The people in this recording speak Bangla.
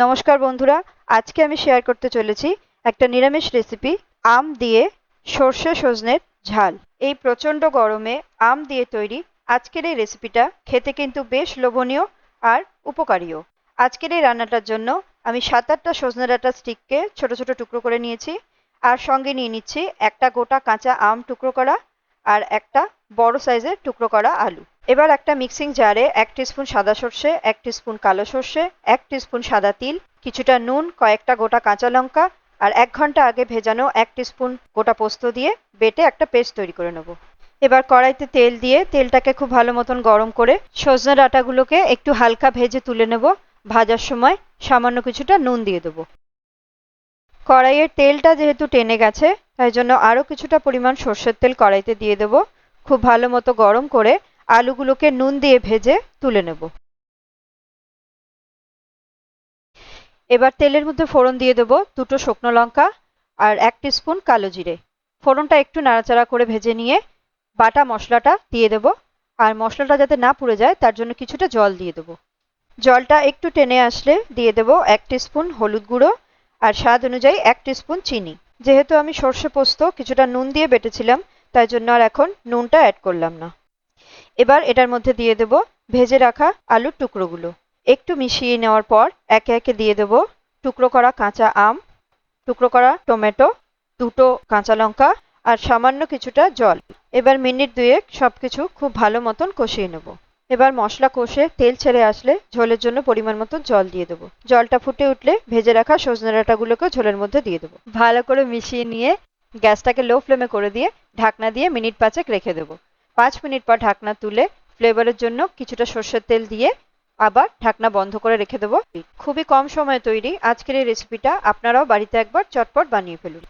নমস্কার বন্ধুরা, আজকে আমি শেয়ার করতে চলেছি একটা নিরামিষ রেসিপি, আম দিয়ে সর্ষে সজনের ঝাল। এই প্রচন্ড গরমে আম দিয়ে তৈরি আজকের এই রেসিপিটা খেতে কিন্তু বেশ লোভনীয় আর উপকারীও। আজকের এই রান্নাটার জন্য আমি 7-8টা সজনে ডাঁটা স্টিককে ছোট ছোট টুকরো করে নিয়েছি, আর সঙ্গে নিয়ে নিচ্ছি একটা গোটা কাঁচা আম টুকরো করা আর একটা বড় সাইজের টুকরো করা আলু। এবার একটা মিক্সিং জারে 1 টিস্পুন সাদা সর্ষে, 1 টিস্পুন কালো সর্ষে, 1 টিস্পুন সাদা তিল, কিছুটা নুন, কয়েকটা গোটা কাঁচা লঙ্কা আর 1 ঘন্টা আগে ভেজানো 1 টিস্পুন গোটা পোস্ত দিয়ে বেটে একটা পেস্ট তৈরি করে নেব। এবার কড়াইতে তেল দিয়ে তেলটাকে খুব ভালো মতন গরম করে সজনে ডাঁটাগুলোকে একটু হালকা ভেজে তুলে নেব। ভাজার সময় সামান্য কিছুটা নুন দিয়ে দেবো। কড়াইয়ের তেলটা যেহেতু টেনে গেছে, তাই জন্য আরো কিছুটা পরিমাণ সর্ষের তেল কড়াইতে দিয়ে দেবো। খুব ভালো মতো গরম করে আলুগুলোকে নুন দিয়ে ভেজে তুলে নেব। এবার তেলের মধ্যে ফোড়ন দিয়ে দেবো 2টো শুকনো লঙ্কা আর 1 টিস্পুন কালো জিরে। ফোড়নটা একটু নাড়াচাড়া করে ভেজে নিয়ে বাটা মশলাটা দিয়ে দেবো। আর মশলাটা যাতে না পুড়ে যায় তার জন্য কিছুটা জল দিয়ে দেবো। জলটা একটু টেনে আসলে দিয়ে দেবো 1 টিস্পুন হলুদ গুঁড়ো আর স্বাদ অনুযায়ী 1 টিস্পুন চিনি। যেহেতু আমি সর্ষে পোস্ত কিছুটা নুন দিয়ে বেটেছিলাম, তাই জন্য আর এখন নুনটা অ্যাড করলাম না। এবার এটার মধ্যে দিয়ে দেবো ভেজে রাখা আলুর টুকরোগুলো। একটু মিশিয়ে নেওয়ার পর একে একে দিয়ে দেবো টুকরো করা কাঁচা আম, টুকরো করা টমেটো, 2টো কাঁচা লঙ্কা আর সামান্য কিছুটা জল। এবার মিনিট 2 সবকিছু খুব ভালো মতন কষিয়ে নেব। এবার মশলা কষে তেল ছেড়ে আসলে ঝোলের জন্য পরিমাণ মতো জল দিয়ে দেবো। জলটা ফুটে উঠলে ভেজে রাখা সজনে ডাঁটাগুলোকে ঝোলের মধ্যে দিয়ে দেবো। ভালো করে মিশিয়ে নিয়ে গ্যাসটাকে লো ফ্লেমে করে দিয়ে ঢাকনা দিয়ে মিনিট 5 রেখে দেবো। 5 মিনিট পর ঢাকনা তুলে ফ্লেভারের জন্য কিছুটা সর্ষের তেল দিয়ে আবার ঢাকনা বন্ধ করে রেখে দেবো। খুবই কম সময়ে তৈরি আজকের এই রেসিপিটা, আপনারাও বাড়িতে একবার চটপট বানিয়ে ফেলুন।